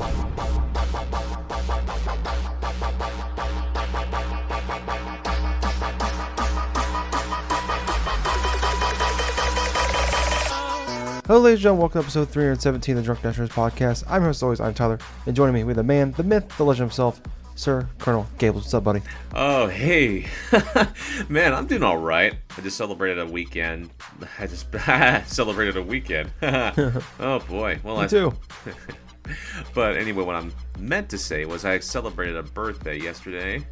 Hello, ladies and gentlemen. Welcome to episode 317 of the Drunk Dashers podcast. I'm your host, always, I'm Tyler, and joining me with the man, the myth, the legend himself, Sir Colonel Gables. What's up, buddy? Oh, hey. Man, I'm doing all right. I just celebrated a weekend. Celebrated a weekend. Oh, boy. Well, Me too. But anyway, what I'm meant to say was I celebrated a birthday yesterday,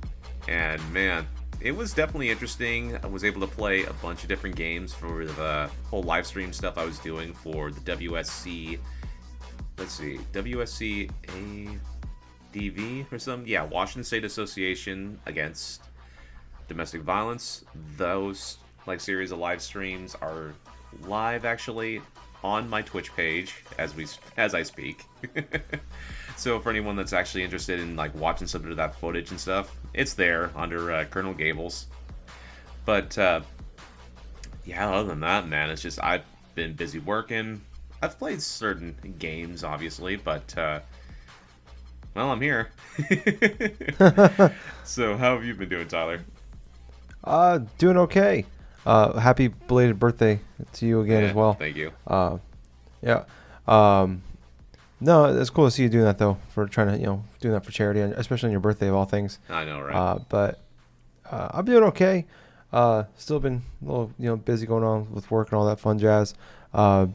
and man, it was definitely interesting. I was able to play a bunch of different games for the whole live stream stuff I was doing for the WSC. Let's see, WSC ADV or something. Yeah, Washington State Association Against Domestic Violence. Those series of live streams are live actually on my Twitch page as I speak. So for anyone that's actually interested in watching some of that footage and stuff, it's there under Colonel Gables. But yeah, other than that, man, it's just I've been busy working. I've played certain games, obviously, but well, I'm here. So how have you been doing, Tyler? Doing okay. Happy belated birthday to you again as well. Thank you. Yeah. No, it's cool to see you doing that though, for trying to, doing that for charity, and especially on your birthday of all things. I know, right? But I'm doing okay. Still been a little, busy going on with work and all that fun jazz. There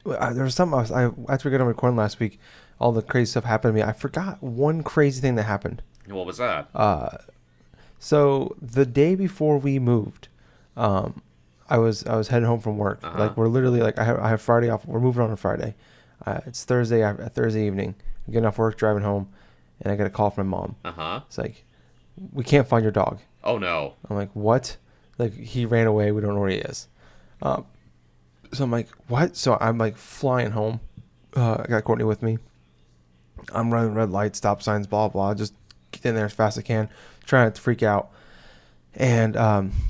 was something after we got on recording last week, all the crazy stuff happened to me. I forgot one crazy thing that happened. What was that? So the day before we moved, I was heading home from work. Uh-huh. We're literally I have Friday off. We're moving on Friday. It's Thursday evening. I'm getting off work, driving home, and I get a call from my mom. Uh-huh. It's like, we can't find your dog. Oh, no. I'm like, what? He ran away. We don't know where he is. So I'm like, what? So I'm flying home. I got Courtney with me. I'm running red lights, stop signs, blah, blah. Just get in there as fast as I can. Trying not to freak out. And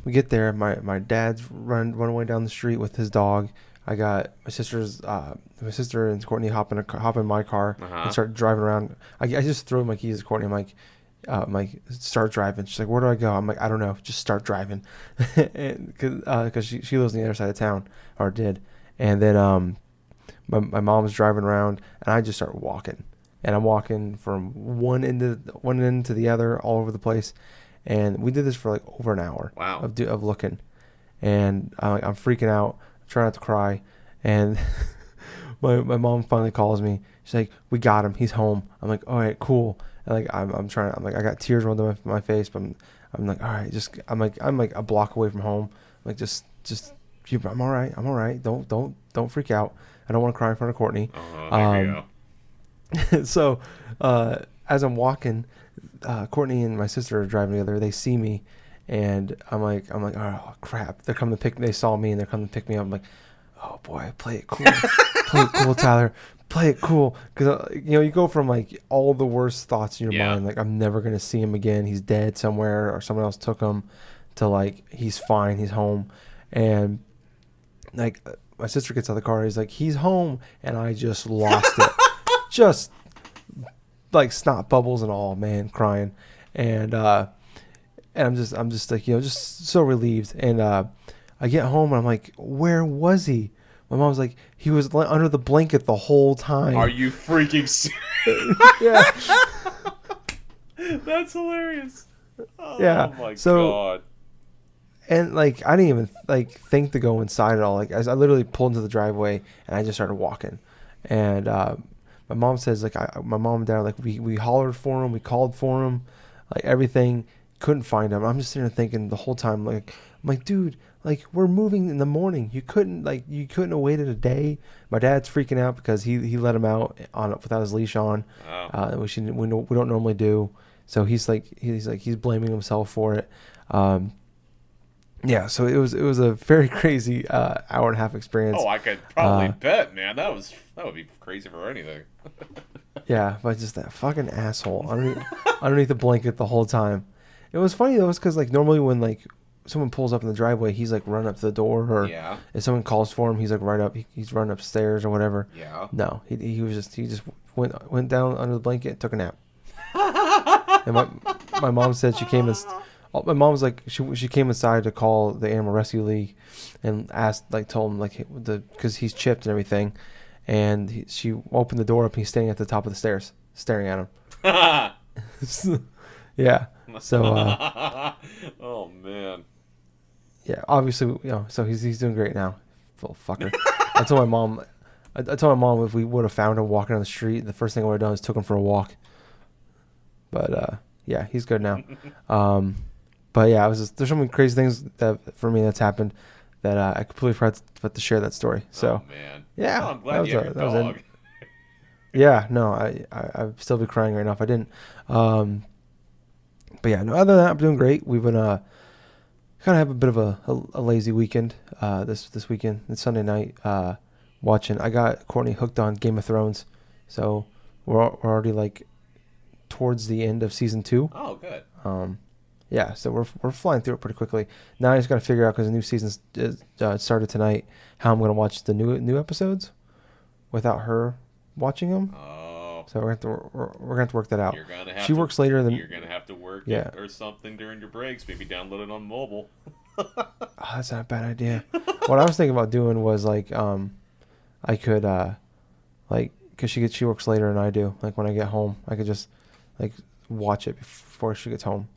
we get there. My dad's running away down the street with his dog. I got my sister and Courtney hop in my car and start driving around. I just throw my keys to Courtney. I'm like, start driving. She's like, where do I go? I'm like, I don't know. Just start driving. Because she lives on the other side of town, or did. And then my mom's driving around, and I just start walking. And I'm walking from one end to the other, all over the place. And we did this for over an hour. Wow. Of looking. And I'm freaking out. Try not to cry, and my mom finally calls me. She's like, "We got him. He's home." I'm like, "All right, cool." And I'm trying. I got tears running down my face, but I'm like, "All right, just." I'm a block away from home. I'm like, just. I'm all right. I'm all right. Don't freak out. I don't want to cry in front of Courtney. There we go. So, as I'm walking, Courtney and my sister are driving together. They see me. And I'm like, oh crap! They're coming to pick me. They saw me and they're coming to pick me up. I'm like, oh boy, play it cool, play it cool, Tyler, play it cool. Because you go from all the worst thoughts in your mind, I'm never gonna see him again. He's dead somewhere, or someone else took him, to he's fine, he's home. And my sister gets out of the car. He's like, he's home, and I just lost it, just snot bubbles and all, man, crying, and I'm just just so relieved. And I get home and I'm like, where was he? My mom's like, he was under the blanket the whole time. Are you freaking serious? Yeah. That's hilarious. Oh, yeah. My so, God. And I didn't even think to go inside at all. I literally pulled into the driveway and I just started walking. And my mom says my mom and dad we hollered for him, we called for him, everything. Couldn't find him. I'm just sitting there thinking the whole time, I'm like, dude, we're moving in the morning. You couldn't have waited a day. My dad's freaking out because he let him out without his leash on, which we don't normally do. So he's blaming himself for it. Yeah, so it was a very crazy hour and a half experience. Oh, I could probably bet, man. That would be crazy for anything. Yeah, but just that fucking asshole underneath the blanket the whole time. It was funny though, because normally when someone pulls up in the driveway, he's run up to the door, or if someone calls for him, he's right up, he's running upstairs or whatever. Yeah. No, he just went down under the blanket and took a nap. And my mom said she came as my mom was like she came inside to call the animal rescue league and told him because he's chipped and everything, and she opened the door up and he's standing at the top of the stairs staring at him. Yeah. So oh man. Yeah, obviously, so he's doing great now. Little fucker. I told my mom if we would have found him walking on the street, the first thing I would have done is took him for a walk. But yeah, he's good now. But yeah, there's so many crazy things that for me that's happened that I completely forgot to share that story. So oh, man. Yeah, oh, I'm glad you have your dog. Yeah, no, I'd still be crying right now if I didn't. But yeah, no, other than that, I'm doing great. We've been kind of have a bit of a lazy weekend this weekend. It's Sunday night watching. I got Courtney hooked on Game of Thrones, so we're already like towards the end of season 2. Oh, good. Yeah, so we're flying through it pretty quickly. Now I just got to figure out because the new season started tonight how I'm gonna watch the new episodes without her watching them. Oh. So we're gonna have to work that out. You're gonna have she works later than you're gonna have to work Yeah. it or something during your breaks. Maybe download it on mobile. Oh, that's not a bad idea. What I was thinking about doing was like I could like because she works later than I do. Like when I get home, I could just like watch it before she gets home.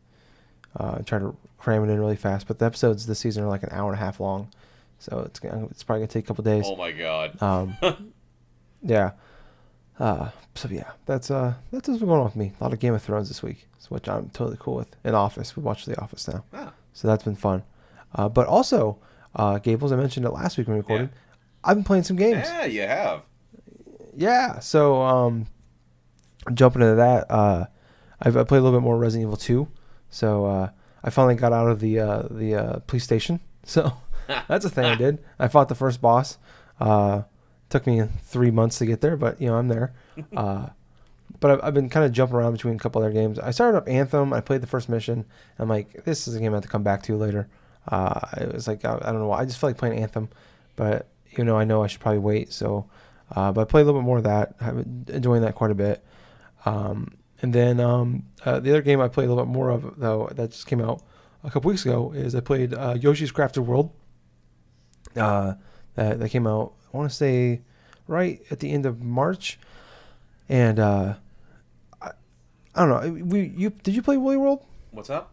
Try to cram it in really fast. But the episodes this season are like an hour and a half long, so it's probably gonna take a couple days. Oh my god. Yeah. So yeah, that's what's going on with me. A lot of Game of Thrones this week, which I'm totally cool with. In Office, we watch The Office now, so that's been fun. But also, Gables, I mentioned it last week when we recorded. Yeah. I've been playing some games. Yeah, you have. Yeah, so jumping into that, I played a little bit more Resident Evil 2. So I finally got out of the police station. So that's a thing I did. I fought the first boss. Took me 3 months to get there, but I'm there. But I've been kind of jumping around between a couple other games. I started up Anthem. I played the first mission. I'm like, this is a game I have to come back to later. It was like I don't know why. I just feel like playing Anthem, but I know I should probably wait. So, but I played a little bit more of that. I've been enjoying that quite a bit. And then the other game I played a little bit more of, though, that just came out a couple weeks ago, is I played Yoshi's Crafted World. That came out, I want to say, right at the end of March. And I don't know. Did you play Woolly World? What's up?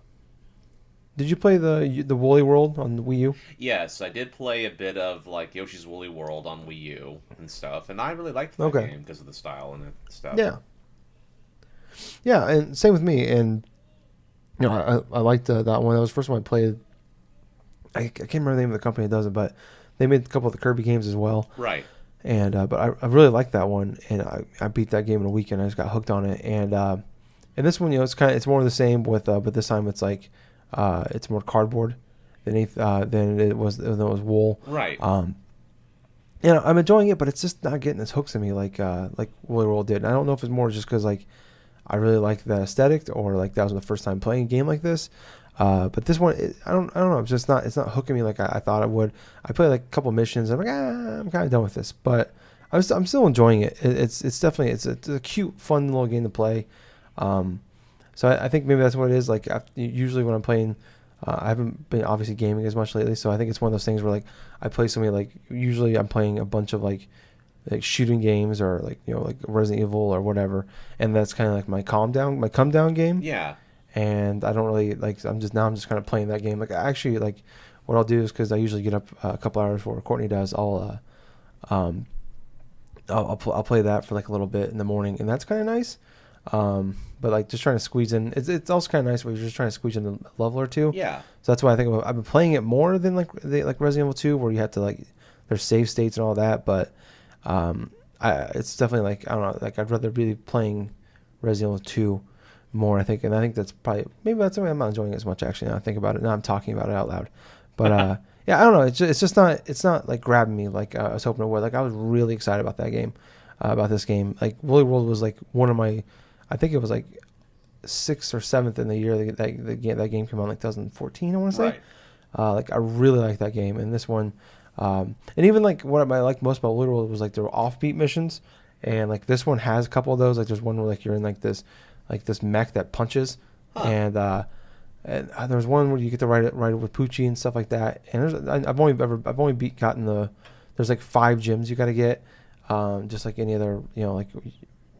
Did you play the Woolly World on the Wii U? Yes, I did play a bit of like Yoshi's Woolly World on Wii U and stuff, and I really liked that game because of the style and stuff. Yeah. Yeah, and same with me. And I liked that one. That was the first one I played. I can't remember the name of the company that does it, but they made a couple of the Kirby games as well. Right. And but I really liked that one, and I beat that game in a weekend. I just got hooked on it, and this one, it's more of the same with, but this time it's like it's more cardboard than it was wool. Right. I'm enjoying it, but it's just not getting as hooks in me like Woolly World did. And I don't know if it's more just because like I really like the aesthetic, or like that was the first time playing a game like this. But this one, I don't know. It's just not hooking me like I thought it would. I played like a couple missions. I'm like, I'm kind of done with this, but I'm still enjoying it. It's definitely it's a cute, fun little game to play. So I think maybe that's what it is. Like usually when I'm playing, I haven't been obviously gaming as much lately. So I think it's one of those things where like I play something like usually I'm playing a bunch of like shooting games or like like Resident Evil or whatever, and that's kind of like my come down game. Yeah. And I don't really like. I'm just kind of playing that game. Like actually, like what I'll do is because I usually get up a couple hours before Courtney does. I'll play that for like a little bit in the morning, and that's kind of nice. But like just trying to squeeze in. It's also kind of nice where you're just trying to squeeze in a level or two. Yeah. So that's why I think I've been playing it more than like Resident Evil 2, where you have to like there's save states and all that. But it's definitely like I don't know. Like I'd rather be playing Resident Evil 2. More, I think that's probably maybe that's why I'm not enjoying it as much. Actually, now I think about it. Now I'm talking about it out loud, but yeah, I don't know. It's just not like grabbing me like I was hoping it would. Like I was really excited about that game, about this game. Like Woolly World was like one of my, I think it was like 6th or 7th in the year that game came out, like 2014. I want to say, like I really liked that game, and this one, and even like what I liked most about Woolly World was like there were offbeat missions. and like this one has a couple of those. Like there's one where like you're in like this mech that punches, Huh. and there's one where you get to ride it with Poochie and stuff like that. And I've only gotten there's like 5 gyms you got to get, just like any other like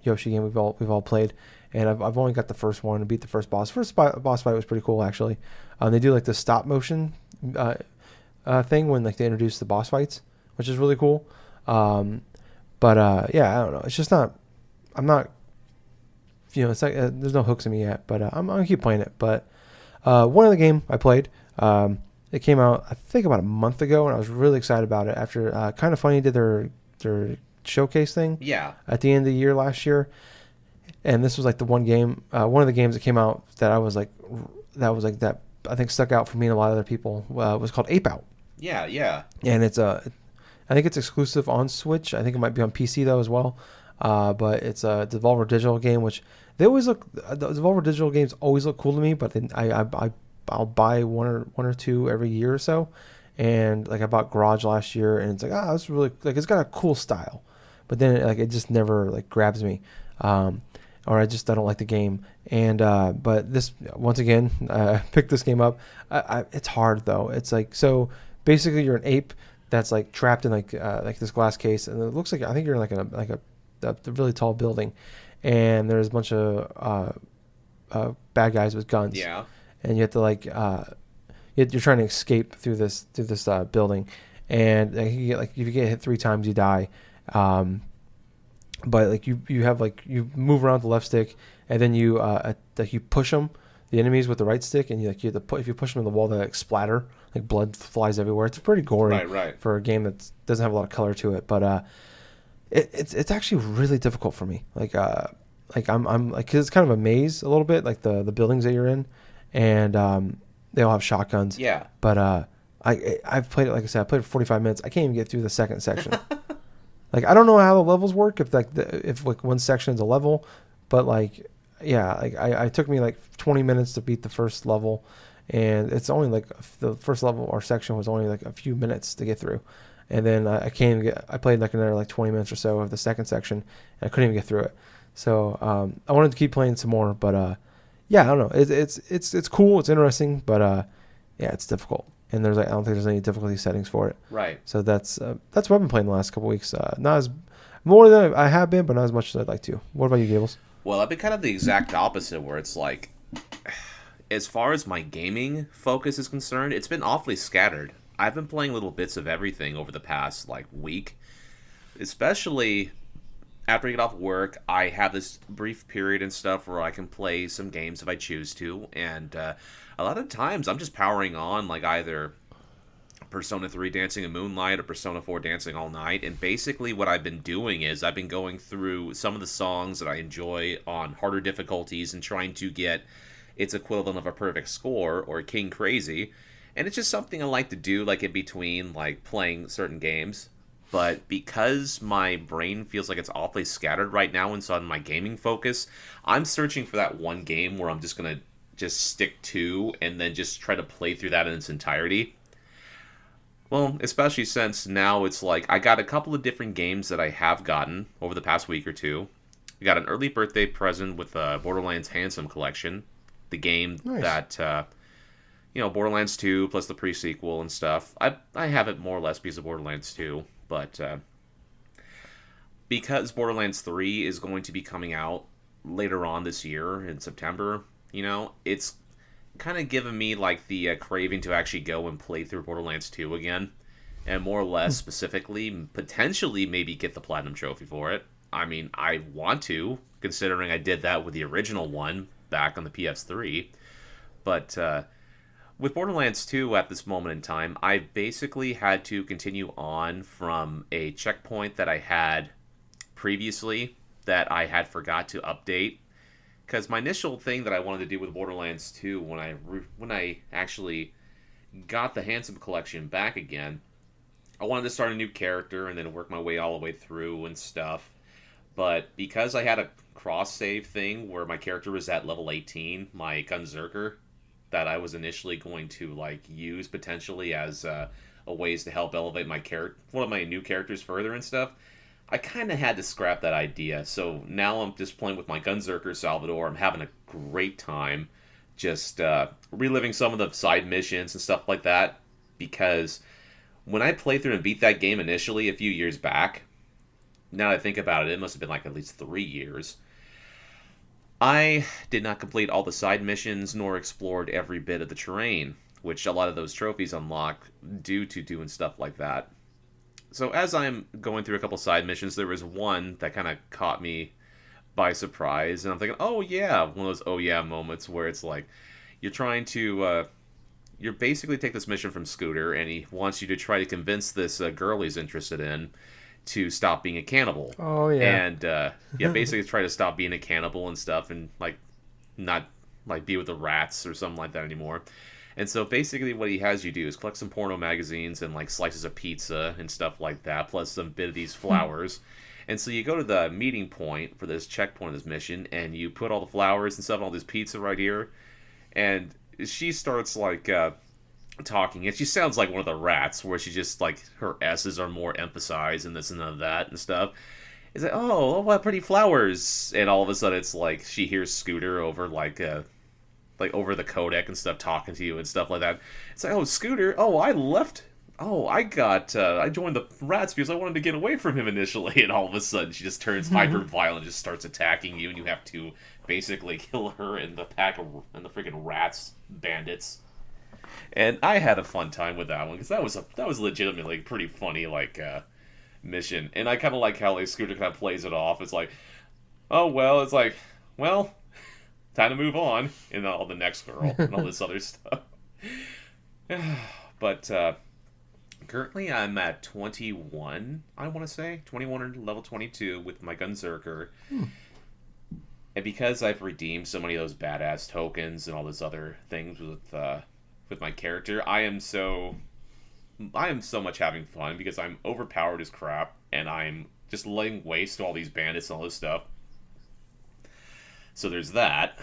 Yoshi game we've all played. And I've only got the first one and beat the first boss. Boss fight was pretty cool actually. They do like the stop motion thing when like they introduce the boss fights, which is really cool. Yeah, I don't know. It's just not. I'm not. It's like there's no hooks in me yet. But I'm gonna keep playing it. But one of the game I played, it came out I think about a month ago, and I was really excited about it. After Kind of Funny did their showcase thing. Yeah. At the end of the year last year, and this was like the one of the games that came out that I was like that I think stuck out for me and a lot of other people was called Ape Out. Yeah, yeah. And I think it's exclusive on Switch. I think it might be on PC though as well. But it's a Devolver Digital game, which the Devolver Digital games always look cool to me. But then I'll buy one or two every year or so. And like I bought Garage last year, and it's like it's really like it's got a cool style, but then it just never like grabs me, or I don't like the game. And but this once again, picked this game up. It's hard though. It's like so basically you're an ape that's like trapped in like this glass case, and it looks like I think you're in like a really tall building, and there's a bunch of bad guys with guns. Yeah. And you have to like you're trying to escape through this building, and if you get hit 3 times you die. But like you have like you move around the left stick, and then you like you push them, the enemies with the right stick, and you have to if you push them in the wall, they like splatter, like blood flies everywhere. It's pretty gory Right. for a game that doesn't have a lot of color to it. But it's actually really difficult for me. Like I'm like, cause it's kind of a maze a little bit, like the buildings that you're in, and they all have shotguns. Yeah. But I've played it, like I said, I played it for 45 minutes. I can't even get through the second section. Like I don't know how the levels work, if one section is a level, but like yeah, like I took me like 20 minutes to beat the first level, and it's only like the first level or section was only like a few minutes to get through, and then I played like another like 20 minutes or so of the second section, and I couldn't even get through it. So I wanted to keep playing some more, but yeah, I don't know. It's cool, it's interesting, but yeah, it's difficult. And I don't think there's any difficulty settings for it. Right. So that's what I've been playing the last couple weeks. Not as more than I have been, but not as much as I'd like to. What about you, Gables? Well, I've been kind of the exact opposite, where it's like, as far as my gaming focus is concerned, it's been awfully scattered. I've been playing little bits of everything over the past like week, especially after I get off work. I have this brief period and stuff where I can play some games if I choose to, and a lot of times I'm just powering on like either Persona 3 Dancing in Moonlight or Persona 4 Dancing All Night. And basically what I've been doing is I've been going through some of the songs that I enjoy on harder difficulties and trying to get its equivalent of a perfect score or King Crazy. And it's just something I like to do like in between like playing certain games. But because my brain feels like it's awfully scattered right now and so on my gaming focus, I'm searching for that one game where I'm just going to just stick to and then just try to play through that in its entirety. Well, especially since now it's like I got a couple of different games that I have gotten over the past week or two. I got an early birthday present with Borderlands Handsome Collection, the game Nice. that Borderlands 2 plus the pre-sequel and stuff. I have it more or less because of Borderlands 2, but because Borderlands 3 is going to be coming out later on this year in September, it's kind of given me like the craving to actually go and play through Borderlands 2 again, and more or less specifically, potentially maybe get the Platinum Trophy for it. I mean, I want to, considering I did that with the original one back on the PS3. But with Borderlands 2 at this moment in time, I basically had to continue on from a checkpoint that I had previously that I had forgot to update. Because my initial thing that I wanted to do with Borderlands 2 when I actually got the Handsome Collection back again, I wanted to start a new character and then work my way all the way through and stuff. But because I had a cross-save thing where my character was at level 18, my Gunzerker, that I was initially going to like use potentially as a ways to help elevate my one of my new characters further and stuff, I kind of had to scrap that idea. So now I'm just playing with my Gunzerker Salvador. I'm having a great time just reliving some of the side missions and stuff like that. Because when I played through and beat that game initially a few years back, now that I think about it, it must have been like at least 3 years. I did not complete all the side missions nor explored every bit of the terrain, which a lot of those trophies unlock due to doing stuff like that. So as I'm going through a couple side missions, there was one that kind of caught me by surprise, and I'm thinking, oh yeah, one of those oh yeah moments where it's like you're trying to you're basically take this mission from Scooter, and he wants you to try to convince this girl he's interested in to stop being a cannibal. Oh yeah. And yeah, basically try to stop being a cannibal and stuff, and like not like be with the rats or something like that anymore. And so basically what he has you do is collect some porno magazines and like slices of pizza and stuff like that, plus some bit of these flowers. And so you go to the meeting point for this checkpoint of this mission, and you put all the flowers and stuff and all this pizza right here. And she starts like talking, and she sounds like one of the rats, where she just like her S's are more emphasized and this and that and stuff. It's like, oh, what pretty flowers, and all of a sudden it's like she hears Scooter over like over the codec and stuff talking to you and stuff like that. It's like, oh, Scooter, oh, I left. Oh, I joined the rats because I wanted to get away from him initially, and all of a sudden she just turns hyper violent and just starts attacking you, and you have to basically kill her and the pack of and the freaking rats, bandits. And I had a fun time with that one because that was legitimately pretty funny mission, and I kind of like how like Scooter kind of plays it off. It's like, oh well, it's like, well, time to move on, and all the next girl and all this other stuff. But currently I'm at 21, I want to say 21 or level 22 with my Gunzerker. And because I've redeemed so many of those badass tokens and all those other things with my character, I am so much having fun because I'm overpowered as crap, and I'm just laying waste to all these bandits and all this stuff. So there's that.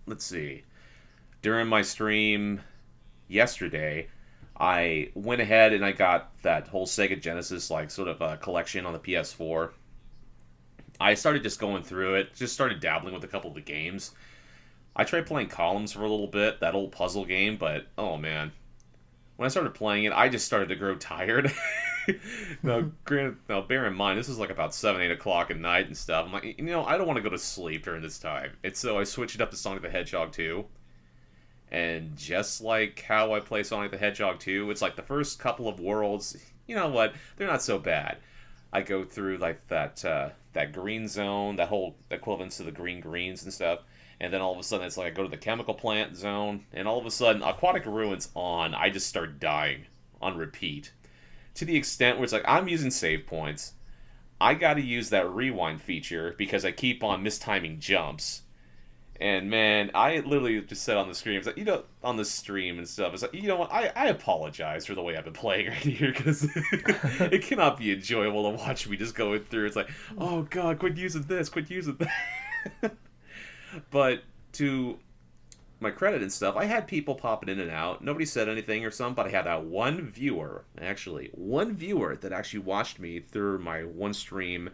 Let's see. During my stream yesterday, I went ahead and I got that whole Sega Genesis like sort of collection on the PS4. I started just going through it, just started dabbling with a couple of the games. I tried playing Columns for a little bit, that old puzzle game, but oh man. When I started playing it, I just started to grow tired. Now, bear in mind, this is like about 7, 8 o'clock at night and stuff. I'm like, I don't want to go to sleep during this time. And so I switched it up to Sonic the Hedgehog 2. And just like how I play Sonic the Hedgehog 2, it's like the first couple of worlds, you know what, they're not so bad. I go through like that green zone, that whole equivalence to the greens and stuff. And then all of a sudden it's like I go to the chemical plant zone, and all of a sudden Aquatic Ruins on, I just start dying on repeat. To the extent where it's like I'm using save points. I gotta use that rewind feature because I keep on mistiming jumps. And man, I literally just said on the screen, it's like, on the stream and stuff, it's like, you know what, I apologize for the way I've been playing right here, because it cannot be enjoyable to watch me just going through. It's like, oh god, quit using this, quit using that. But to my credit and stuff, I had people popping in and out. Nobody said anything or something, but I had that one viewer that actually watched me through my one stream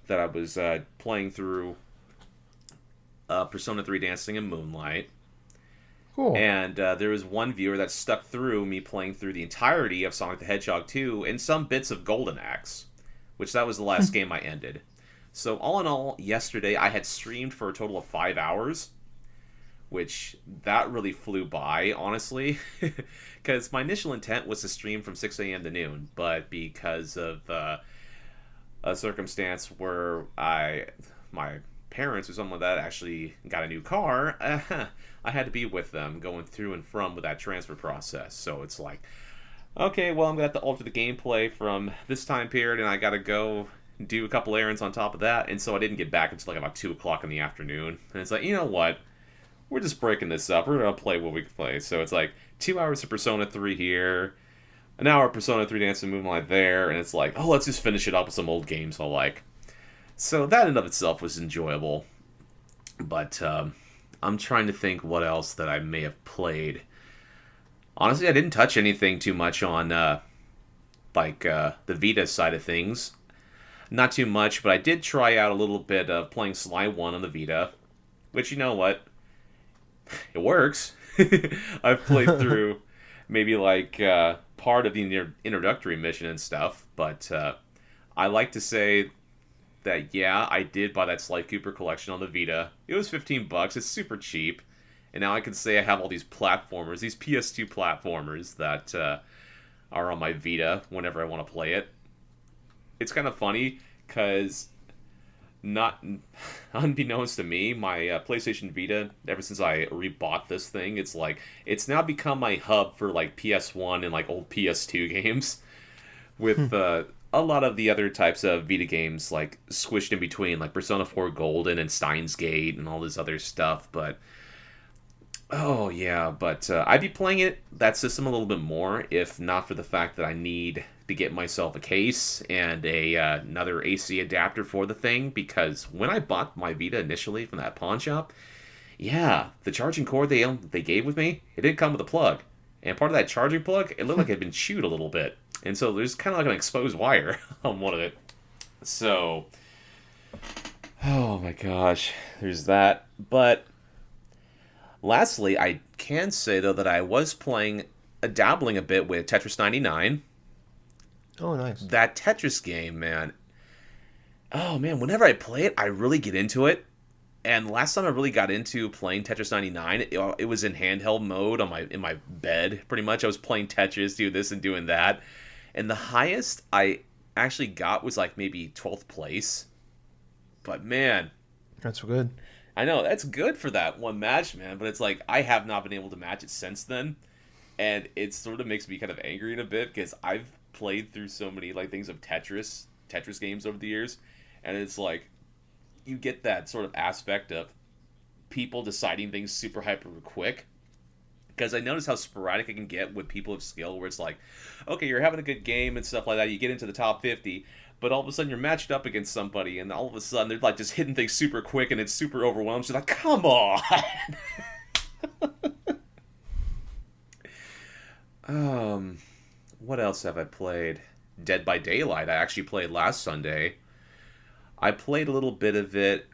that I was playing through Persona 3 Dancing in Moonlight. Cool. And there was one viewer that stuck through me playing through the entirety of Sonic the Hedgehog 2 and some bits of Golden Axe, which that was the last game I ended. So all in all, yesterday I had streamed for a total of 5 hours, which that really flew by, honestly, because my initial intent was to stream from 6 a.m. to noon, but because of a circumstance where my parents or something like that actually got a new car, I had to be with them going through and from with that transfer process. So it's like, okay, well, I'm going to have to alter the gameplay from this time period, and I got to go do a couple errands on top of that. And so I didn't get back until like about 2 o'clock in the afternoon. And it's like, you know what? We're just breaking this up. We're going to play what we can play. So it's like 2 hours of Persona 3 here, an hour of Persona 3 Dancing Moonlight there, and it's like, oh, let's just finish it up with some old games I like. So that in and of itself was enjoyable. But I'm trying to think what else that I may have played. Honestly, I didn't touch anything too much on the Vita side of things. Not too much, but I did try out a little bit of playing Sly 1 on the Vita, which, you know what? It works. I've played through maybe like part of the introductory mission and stuff, but I like to say that, yeah, I did buy that Sly Cooper collection on the Vita. It was $15. It's super cheap. And now I can say I have all these platformers, these PS2 platformers that are on my Vita whenever I want to play it. It's kind of funny because, not unbeknownst to me, my PlayStation Vita, ever since I rebought this thing, it's now become my hub for like PS1 and like old PS2 games, with a lot of the other types of Vita games like squished in between, like Persona 4 Golden and Steins Gate and all this other stuff. But oh yeah, but I'd be playing that system a little bit more if not for the fact that I need to get myself a case and another AC adapter for the thing, because when I bought my Vita initially from that pawn shop, yeah, the charging cord they gave with me, it didn't come with a plug. And part of that charging plug, it looked like it had been chewed a little bit. And so there's kind of like an exposed wire on one of it. So, oh my gosh, there's that. But lastly, I can say, though, that I was dabbling a bit with Tetris 99. Oh, nice. That Tetris game, man. Oh, man, whenever I play it, I really get into it. And last time I really got into playing Tetris 99, it was in handheld mode in my bed, pretty much. I was playing Tetris, doing this and doing that. And the highest I actually got was like maybe 12th place. But man, That's good. I know, that's good for that one match, man. But it's like, I have not been able to match it since then. And it sort of makes me kind of angry in a bit, because I've played through so many like things of Tetris games over the years. And it's like, you get that sort of aspect of people deciding things super hyper quick. Because I notice how sporadic it can get with people of skill, where it's like, okay, you're having a good game and stuff like that, you get into the top 50, but all of a sudden you're matched up against somebody, and all of a sudden they're like just hitting things super quick, and it's super overwhelming. So like, come on! What else have I played? Dead by Daylight I actually played last Sunday. I played a little bit of it.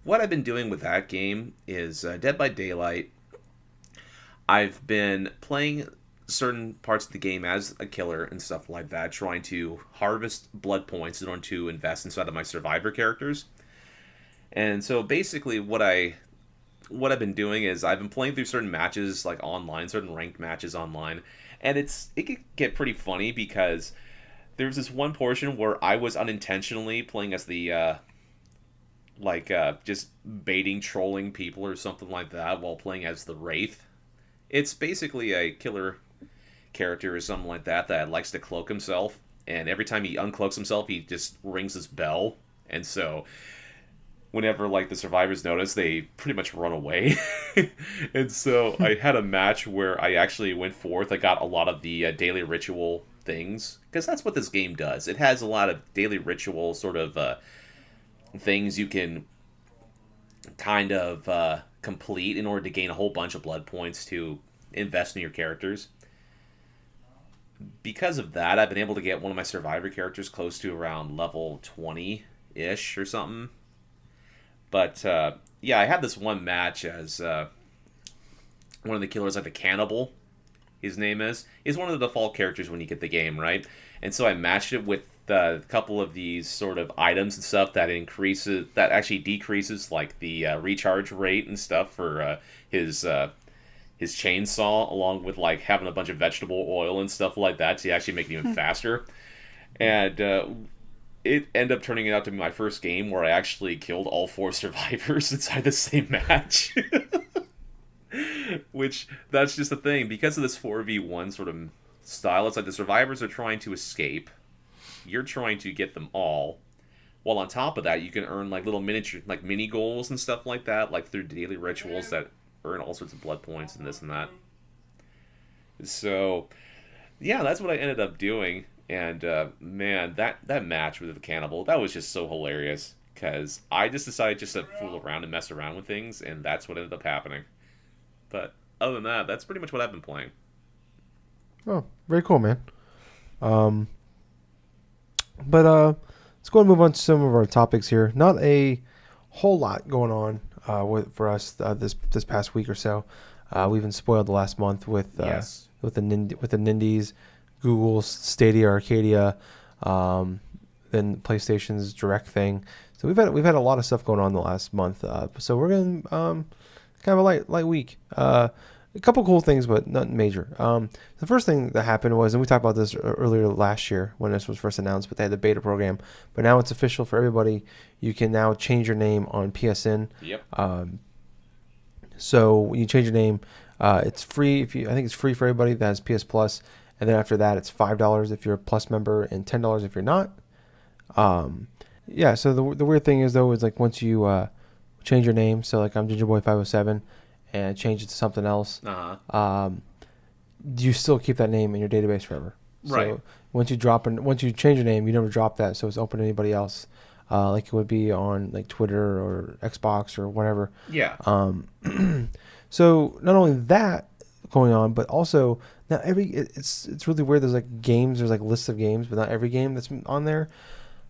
What I've been doing with that game is Dead by Daylight. I've been playing certain parts of the game as a killer and stuff like that, trying to harvest blood points in order to invest inside of my survivor characters. And so basically what I've been doing is I've been playing through certain matches like online, certain ranked matches online, and it can get pretty funny, because there's this one portion where I was unintentionally playing as the just baiting, trolling people or something like that while playing as the Wraith. It's basically a killer character or something like that likes to cloak himself, and every time he uncloaks himself, he just rings his bell, and so whenever like the survivors notice, they pretty much run away. And so I had a match where I actually went forth. I got a lot of the daily ritual things, because that's what this game does. It has a lot of daily ritual sort of things you can kind of complete in order to gain a whole bunch of blood points to invest in your characters. Because of that, I've been able to get one of my survivor characters close to around level 20-ish or something. But yeah, I had this one match as one of the killers, like the Cannibal, his name is. He's one of the default characters when you get the game, right? And so I matched it with a couple of these sort of items and stuff that actually decreases like the recharge rate and stuff for his chainsaw, along with like having a bunch of vegetable oil and stuff like that to actually make it even faster. And it ended up turning out to be my first game where I actually killed all 4 survivors inside the same match. Which, that's just the thing. Because of this 4v1 sort of style, it's like the survivors are trying to escape. You're trying to get them all. While on top of that, you can earn like little miniature, like mini goals and stuff like that, like through daily rituals that earn all sorts of blood points and this and that. So, yeah, that's what I ended up doing. And man, that match with the Cannibal, that was just so hilarious, because I just decided just to fool around and mess around with things, and that's what ended up happening. But other than that, that's pretty much what I've been playing. Oh, very cool, man. But let's go and move on to some of our topics here. Not a whole lot going on for us this past week or so. We've been spoiled the last month with Yes. the Nindies, Google's Stadia, Arcadia, then PlayStation's Direct thing. So we've had a lot of stuff going on the last month. So we're going kind of a light week. A couple cool things, but nothing major. The first thing that happened was, and we talked about this earlier last year when this was first announced, but they had the beta program. But now it's official for everybody. You can now change your name on PSN. Yep. So when you change your name, it's free. I think it's free for everybody that has PS Plus, and then after that, it's $5 if you're a Plus member and $10 if you're not. Yeah. So the weird thing is though is like once you change your name, so like I'm Gingerboy507, and change it to something else. You still keep that name in your database forever. Right. So once you change your name, you never drop that, so it's open to anybody else, like it would be on like Twitter or Xbox or whatever. Yeah. So not only that going on, but also now it's really weird. There's like games, there's like lists of games, but not every game that's on there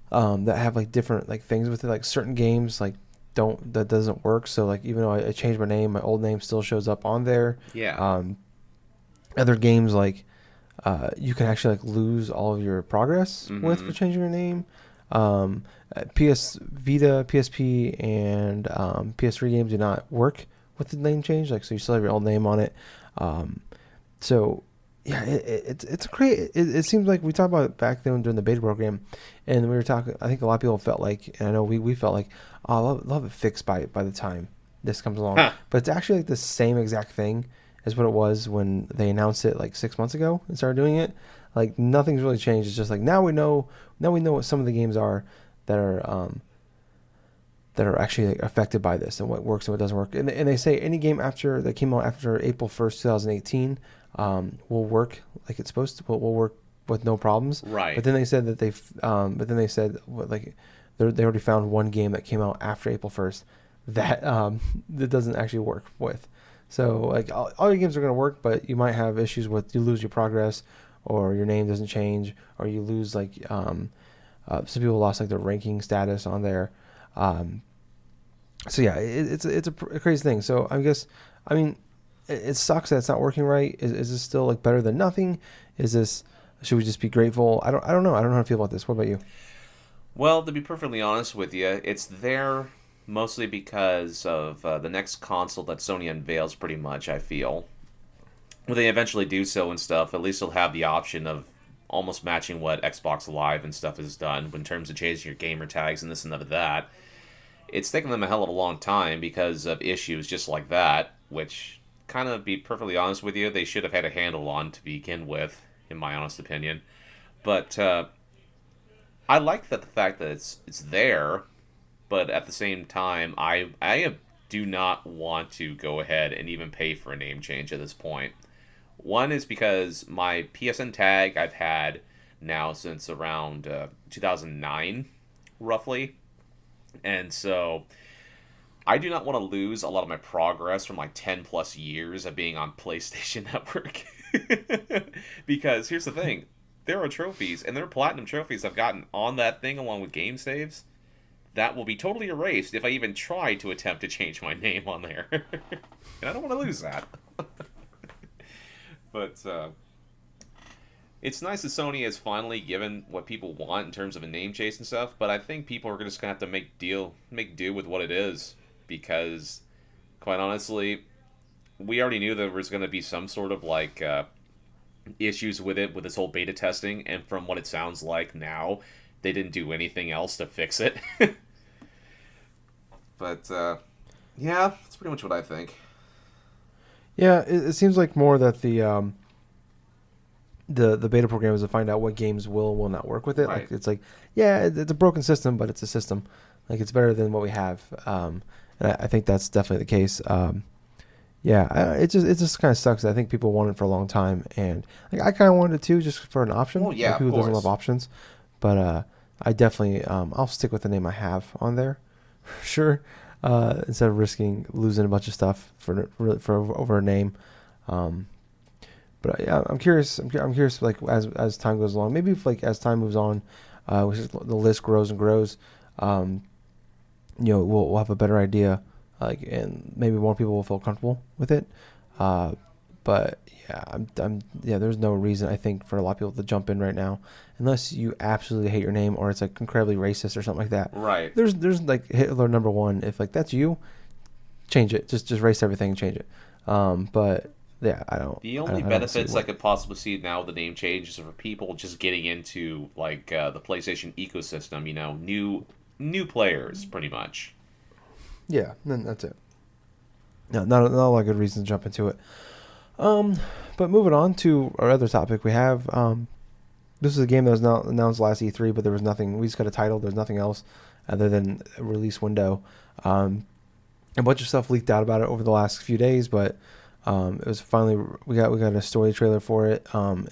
that have like different like things with it. Like certain games like that doesn't work. So like even though I changed my name, my old name still shows up on there. Yeah. Other games like you can actually like lose all of your progress with for changing your name. PS Vita, PSP, and PS3 games do not work with the name change. Like so, you still have your old name on it. So yeah, it's great. It seems like we talked about it back then during the beta program, and we were talking. I think a lot of people felt like, and I know we felt like, oh, I'll love it fixed by the time this comes along. Huh. But it's actually like the same exact thing as what it was when they announced it like 6 months ago and started doing it. Like nothing's really changed. It's just like now we know what some of the games are that are actually like, affected by this and what works and what doesn't work. And they say any game that came out after April 1st, 2018 will work like it's supposed to. Will work with no problems. Right. But then they said that they already found one game that came out after April 1st that that doesn't actually work with. So like all your games are going to work, but you might have issues with you lose your progress, or your name doesn't change, or you lose like some people lost like their ranking status on there. So yeah, it's a crazy thing. So I mean, it sucks that it's not working right. Is this still like better than nothing? Should we just be grateful? I don't know. I don't know how to feel about this. What about you? Well, to be perfectly honest with you, it's there mostly because of the next console that Sony unveils, pretty much, I feel. When they eventually do so and stuff, at least they'll have the option of almost matching what Xbox Live and stuff has done in terms of changing your gamer tags and this and that. It's taken them a hell of a long time because of issues just like that, which, kind of be perfectly honest with you, they should have had a handle on to begin with, in my honest opinion. But I like the fact that it's there, but at the same time, I do not want to go ahead and even pay for a name change at this point. One is because my PSN tag I've had now since around 2009, roughly. And so I do not want to lose a lot of my progress from like 10 plus years of being on PlayStation Network. Because here's the thing. There are trophies, and there are platinum trophies I've gotten on that thing along with game saves that will be totally erased if I even try to attempt to change my name on there. And I don't want to lose that. But it's nice that Sony has finally given what people want in terms of a name chase and stuff, but I think people are just going to have to make do with what it is, because, quite honestly, we already knew there was going to be some sort of, like, issues with it, with this whole beta testing, and from what it sounds like now, they didn't do anything else to fix it. But, yeah, that's pretty much what I think. Yeah, it seems like more that the beta program is to find out what games will not work with it. Right. Like it's like, yeah, it's a broken system, but it's a system. Like it's better than what we have, and I think that's definitely the case. It just kind of sucks. I think people wanted it for a long time, and like I kind of wanted it too, just for an option. Well, yeah, like, who of doesn't course. love options? But I definitely I'll stick with the name I have on there, for sure. Instead of risking losing a bunch of stuff for over a name. But yeah, I'm curious. I'm curious. Like as time goes along, maybe if like as time moves on, which is the list grows and grows, we'll have a better idea, and maybe more people will feel comfortable with it. Uh, but yeah, there's no reason I think for a lot of people to jump in right now, unless you absolutely hate your name or it's like incredibly racist or something like that. Right. There's like Hitler number one. If like that's you, change it. Just erase everything and change it. But yeah, I don't. The only benefits I could possibly see now with the name change is for people just getting into like the PlayStation ecosystem. New players, pretty much. Yeah, then that's it. No, not a lot of good reason to jump into it. But moving on to our other topic, we have this is a game that was not announced last E3, but there was nothing. We just got a title. There's nothing else other than a release window. A bunch of stuff leaked out about it over the last few days, but it was finally we got a story trailer for it.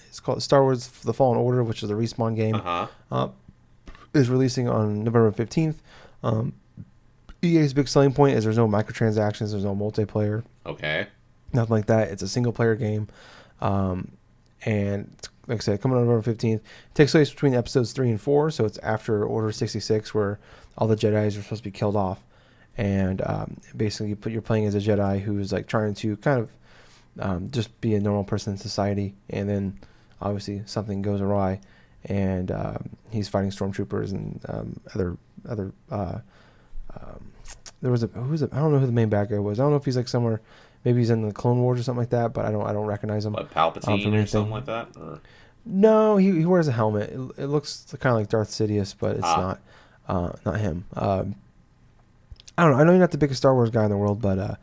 It's called Star Wars: The Fallen Order, which is a Respawn game. Is releasing on November 15th. EA's big selling point is there's no microtransactions, there's no multiplayer. Okay. Nothing like that. It's a single player game. And like I said, coming on November 15th. It takes place between episodes 3 and 4, so it's after Order 66 where all the Jedis are supposed to be killed off. And basically you're playing as a Jedi who's like trying to kind of just be a normal person in society, and then obviously something goes awry. And he's fighting stormtroopers and other. There was I don't know who the main bad guy was. I don't know if he's like somewhere. Maybe he's in the Clone Wars or something like that. But I don't recognize him. Like Palpatine or something like that. Or? No, he wears a helmet. It looks kind of like Darth Sidious, but it's not him. I don't know. I know you're not the biggest Star Wars guy in the world, but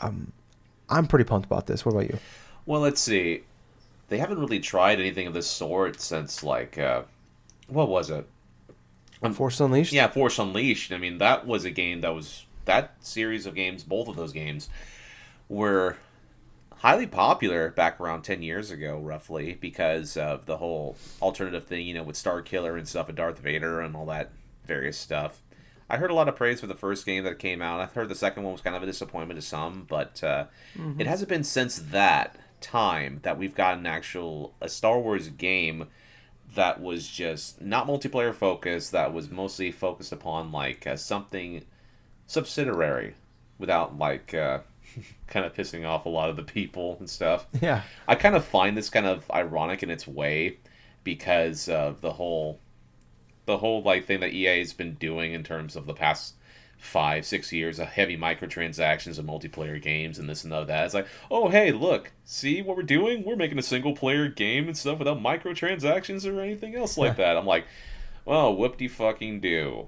I'm pretty pumped about this. What about you? Well, let's see. They haven't really tried anything of this sort since, like, what was it? Force Unleashed? Yeah, Force Unleashed. I mean, that was a game that series of games, both of those games, were highly popular back around 10 years ago, roughly, because of the whole alternative thing, with Star Killer and stuff, and Darth Vader and all that various stuff. I heard a lot of praise for the first game that came out. I've heard the second one was kind of a disappointment to some, but it hasn't been since that time that we've got a Star Wars game that was just not multiplayer focused, that was mostly focused upon like something subsidiary without like kind of pissing off a lot of the people and stuff. Yeah. I kind of find this kind of ironic in its way because of the whole like thing that EA has been doing in terms of the past 5-6 years of heavy microtransactions and multiplayer games and this and that. It's like, oh hey, look, see what we're doing? We're making a single player game and stuff without microtransactions or anything else like that. I'm like, well, whoop-de-fucking-do.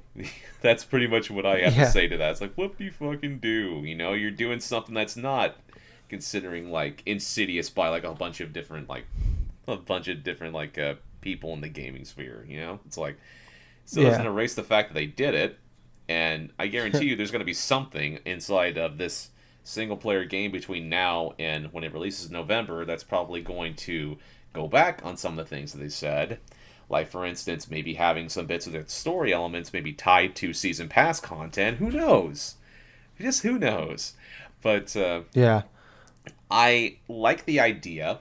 That's pretty much what I have to say to that. It's like, whoop-de-fucking-do. You're doing something that's not considering like insidious by like a bunch of different people in the gaming sphere. It's like, so it doesn't erase the fact that they did it. And I guarantee you there's going to be something inside of this single-player game between now and when it releases in November that's probably going to go back on some of the things that they said. Like, for instance, maybe having some bits of the story elements maybe tied to Season Pass content. Who knows? Just who knows? But, yeah. I like the idea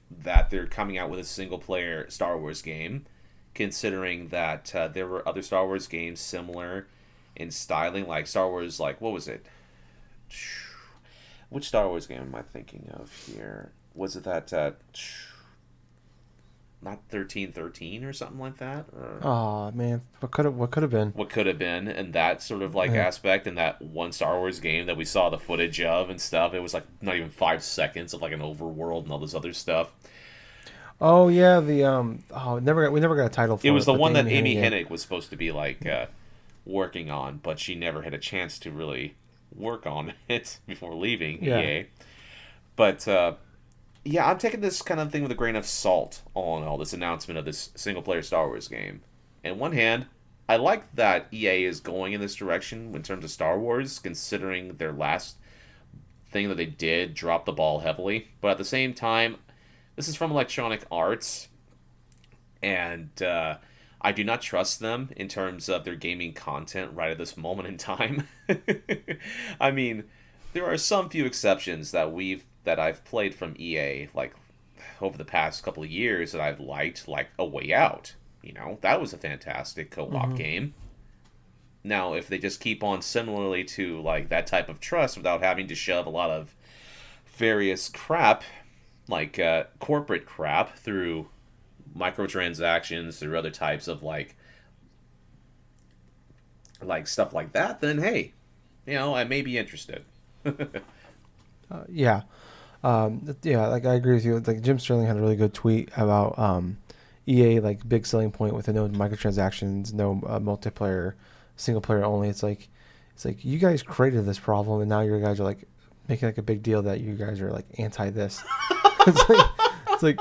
that they're coming out with a single-player Star Wars game, considering that there were other Star Wars games similar in styling, like Star Wars, like, what was it? Which Star Wars game am I thinking of here? Was it that, not 1313 or something like that? Oh, man. What could have been? What could have been, and that sort of, like, aspect, and that one Star Wars game that we saw the footage of and stuff, it was, like, not even 5 seconds of, like, an overworld and all this other stuff. Oh yeah, we never got a title for it. It was the one that Amy Hennig was supposed to be like working on, but she never had a chance to really work on it before leaving EA. But I'm taking this kind of thing with a grain of salt all in all, this announcement of this single player Star Wars game. On one hand, I like that EA is going in this direction in terms of Star Wars, considering their last thing that they did dropped the ball heavily. But at the same time, this is from Electronic Arts, and I do not trust them in terms of their gaming content right at this moment in time. I mean, there are some few exceptions that I've played from EA, like over the past couple of years that I've liked, like A Way Out. that was a fantastic co-op game. Now, if they just keep on similarly to like that type of trust without having to shove a lot of various crap, like corporate crap, through microtransactions, through other types of like stuff like that, then hey, I may be interested. Yeah. Like I agree with you. Like Jim Sterling had a really good tweet about EA, like big selling point with the no microtransactions, no multiplayer, single player only. It's like you guys created this problem, and now you guys are like making like a big deal that you guys are like anti this. it's like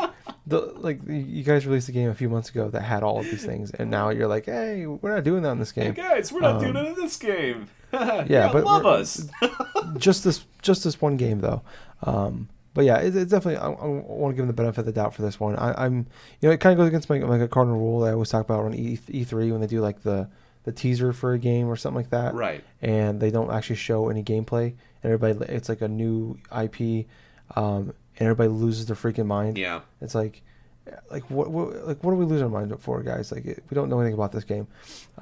you guys released a game a few months ago that had all of these things, and now you're like, hey, we're not doing that in this game. Hey guys, we're not doing it in this game. Yeah, but love us. just this one game though. But yeah, it's definitely. I want to give them the benefit of the doubt for this one. I'm it kind of goes against my like a cardinal rule that I always talk about on E3 when they do like the teaser for a game or something like that, right? And they don't actually show any gameplay, and everybody, it's like a new IP, and everybody loses their freaking mind. Yeah, it's like what are we losing our mind for, guys? Like we don't know anything about this game.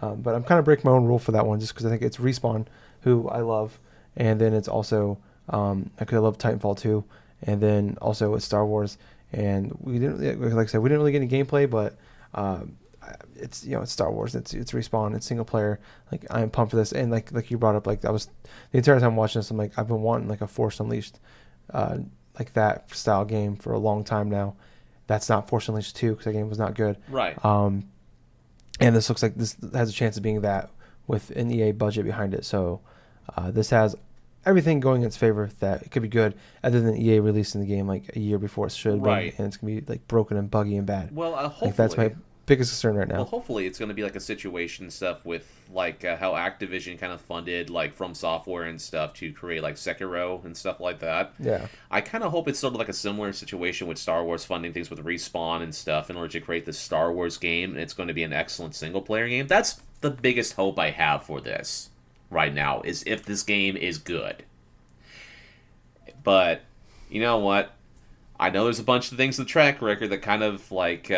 But I'm kind of breaking my own rule for that one just because I think it's Respawn, who I love, and then it's also because I love Titanfall 2. And then also it's Star Wars, and we didn't, like I said, we didn't really get any gameplay, but it's it's Star Wars, it's Respawn, it's single player. Like I'm pumped for this, and like you brought up, like I was the entire time watching this, I'm like I've been wanting like a Force Unleashed, like that style game for a long time now. That's not Force Unleashed 2 because that game was not good. Right. And this looks like this has a chance of being that with an EA budget behind it. So this has everything going in its favor that it could be good, other than EA releasing the game like a year before it should have been, and it's gonna be like broken and buggy and bad. Well, hopefully like, that's my biggest concern right now. Well, hopefully it's gonna be like a situation stuff with like how Activision kind of funded like From Software and stuff to create like Sekiro and stuff like that. Yeah, I kind of hope it's sort of like a similar situation with Star Wars funding things with Respawn and stuff in order to create this Star Wars game, and it's going to be an excellent single player game. That's the biggest hope I have for this right now, is if this game is good. But you know what? I know there's a bunch of things in the track record that kind of like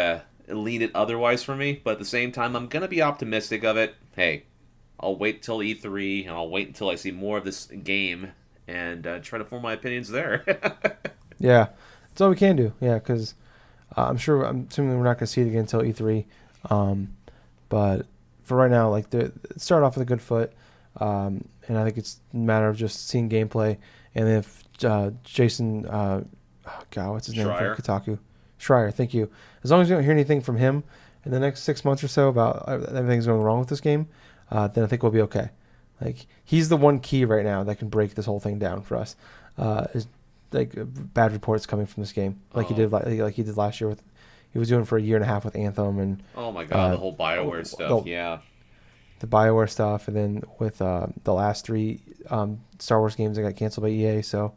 lean it otherwise for me, but at the same time, I'm going to be optimistic of it. Hey, I'll wait till E3, and I'll wait until I see more of this game and try to form my opinions there. Yeah, that's all we can do. Yeah, because I'm assuming we're not going to see it again until E3. But for right now, like start off with a good foot, and I think it's a matter of just seeing gameplay. And if Jason, what's his name from Kotaku? Schreier, thank you. As long as we don't hear anything from him in the next 6 months or so about everything's going wrong with this game, then I think we'll be okay. Like he's the one key right now that can break this whole thing down for us. Is like bad reports coming from this game, like he did last year with. He was doing for a year and a half with Anthem and. Oh my God, the whole BioWare stuff, the BioWare stuff, and then with the last 3 Star Wars games that got canceled by EA. So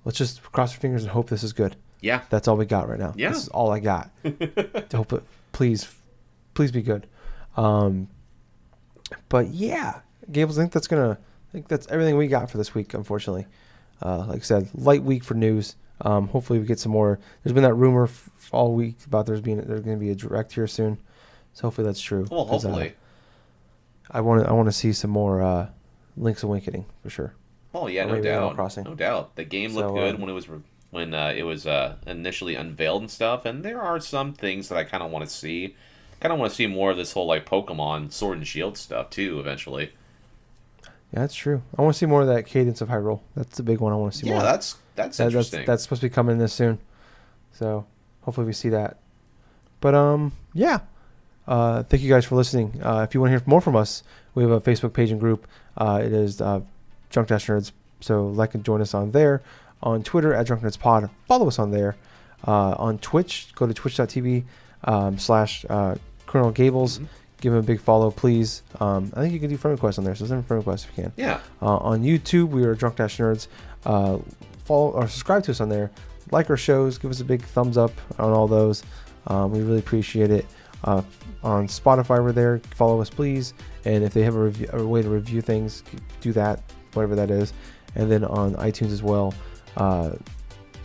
let's just cross our fingers and hope this is good. Yeah. That's all we got right now. Yeah. This is all I got. To hope it, please be good. But yeah, Gables, I think that's everything we got for this week, unfortunately. Like I said, light week for news. Hopefully we get some more. There's been that rumor all week about there's going to be a direct here soon. So hopefully that's true. Well, hopefully. I want to see some more Link's Awakening for sure. Oh yeah, no doubt. No doubt. The game looked good when it was initially unveiled and stuff, and there are some things that I kind of want to see. Kind of want to see more of this whole like Pokemon Sword and Shield stuff too eventually. Yeah, that's true. I want to see more of that Cadence of Hyrule. That's the big one I want to see more. Yeah, that's interesting. That's supposed to be coming this soon. So hopefully we see that. But yeah. Thank you guys for listening. If you want to hear more from us, we have a Facebook page and group. It is Drunk Dash Nerds. So like and join us on there. On Twitter at Drunk Nerds Pod. Follow us on there. On Twitch, go to twitch.tv / Colonel Gables. Mm-hmm. Give him a big follow, please. I think you can do friend requests on there, so send a friend request if you can. Yeah. On YouTube, we are Drunk Dash Nerds. Follow or subscribe to us on there. Like our shows. Give us a big thumbs up on all those. We really appreciate it. On Spotify, we're there. Follow us, please. And if they have a way to review things, do that, whatever that is. And then on iTunes as well.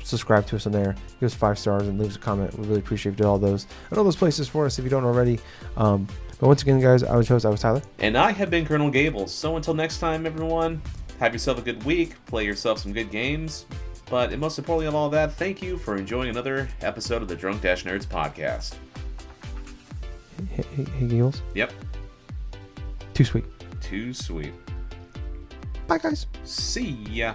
subscribe to us on there. Give us 5 stars and leave us a comment. We really appreciate all those and all those places for us if you don't already. But once again, guys, I was your host. I was Tyler. And I have been Colonel Gables. So until next time, everyone, have yourself a good week. Play yourself some good games. But most importantly of all that, thank you for enjoying another episode of the Drunk Dash Nerds podcast. Hey, Gables. Yep. Too sweet. Too sweet. Bye, guys. See ya.